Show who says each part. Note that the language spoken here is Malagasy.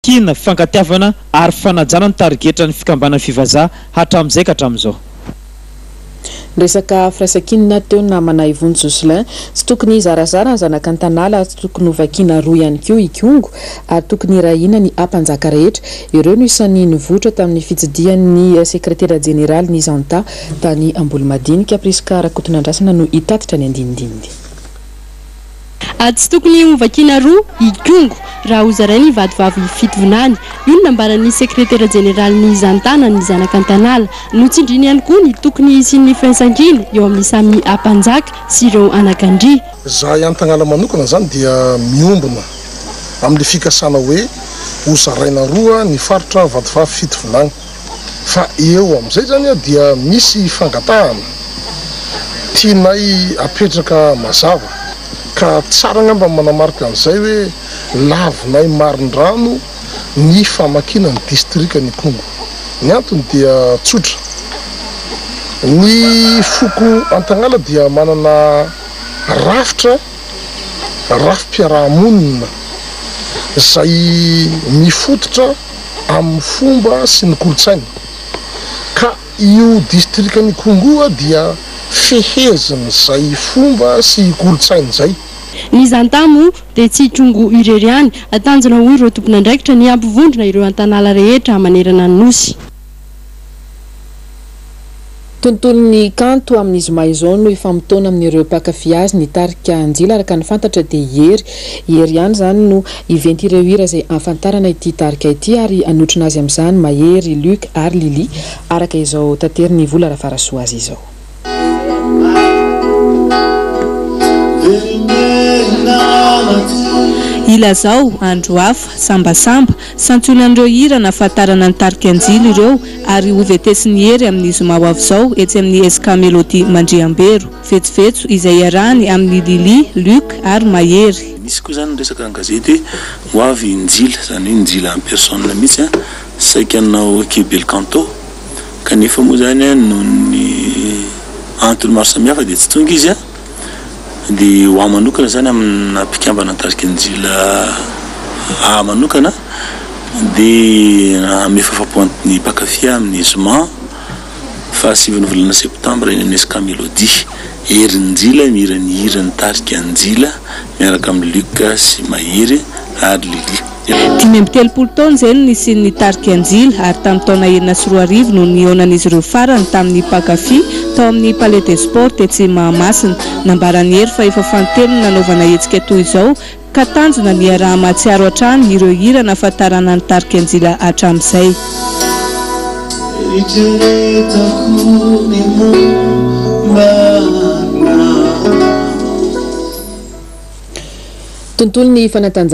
Speaker 1: kina fankatiavana ary fanajana ny tarigetra ny fikambana fivazaha hatramin'izay ka hatramin'izao.
Speaker 2: Resaka firaisan-kina teo namana Ivony Joselin tsy tokony zarazara ny zanaka an-tanàla tsy tokony hovakiana roa ihany koa ikongo ary tokony rahina ny ampanjaka rehetra. Ireo no isan'ny nivoatra tamin'ny fitsidihan'ny sekretera jeneraly ny Zanta tany Ambolimadinika. Priska Rakotonandrasana no hitatitra ny andinindininy.
Speaker 3: Tsy tokony hovakiana roa ikongo raha hozarainy vadivavy fitovonany. Io nambaran'ny sekretera jeneraly ny Zantana ny zanaka an-tanàla. Notsindriny ihany koa ny tokony sy ny firaisan-kina eo amin'ny samy ampanjaka sy ireo anakandria.
Speaker 4: Zaho an-tanàla manokana zany dia miombona amin'ny fikasana hoe hozaraina roa ny faritra vadivavy fitovonany. Fa eo amin'izay zany dia misy fangatahana tianay apetraka mazava ka tsara ngamba manamarika an'izay hoe lavinay marindrano ny famakina ny distrika ny Kongo. Ny antony dia tsotra. Ny foko an-tanàla dia manana rafim-piarahamonina izay mifototra amin'ny fomba sy ny kolotsaina. Ka io distrika ny Kongo dia fehezina izay fomba sy kolotsaina izay.
Speaker 3: Ny Zantamo dia tsy tongo irery ihany, atanjona ho ireo tompon'andraikitra ny ampivondrona ireo an-tanàla rehetra manerana ny nosy.
Speaker 2: Tontolon'ny kanto amin'ny zoma izao no efa mitona amin'ireo mpakafy azy ny tarika anjila araka ny fantatra dia hery ihany zany no iventy ireo hira izay afantarana ity tarika ity ary anotrina azy amin'izany Mahery, Luc ary Lili araka izao tateriny Vola Rafarasoa azy izao.
Speaker 5: Ilazao andro hafa sambasamba santionan'ireo hira nafatarana ny tarika anjily ireo ary hovetesiny hery amin'ny zoma ho avy izao etsy amin'ny SK Melody Mandriambero vetsovetso izay iarahany amin'ny Lili, Luc ary Mahery.
Speaker 6: Misy koa zany resaka gazety ho avy Njila zany hoe Njila en personne mihitsy saika anao Kibel Kanto kanefa moa zany no ny antony maro samihafa dia tsy tonga izy dia ho manokana zany amina mpikambana tarika Njila manokana dia ame fahafapoan'ny mpakafy amin'ny zoma fa 7 volana septambra eny SK Melody hery Njila mirany hirany tarika Njila miaraka amin'ny Luc sy Mahery ary Lili.
Speaker 5: 5 taona izay no nisian'ny tarika Njila ary tamin'ny taona 2004 no nihonan'izy ireo farany tamin'ny mpakafy tao amin'ny Palais des Sports etsy Mahamasina. Nambarany hery fa efa fantelo nanaovana hetsika toy izao ka tanjona ny raha mahatsiaro hatrany ireo hira nafatarana ny tarika Njila hatramin'izay.
Speaker 2: Tontolon'ny fanatanjahantena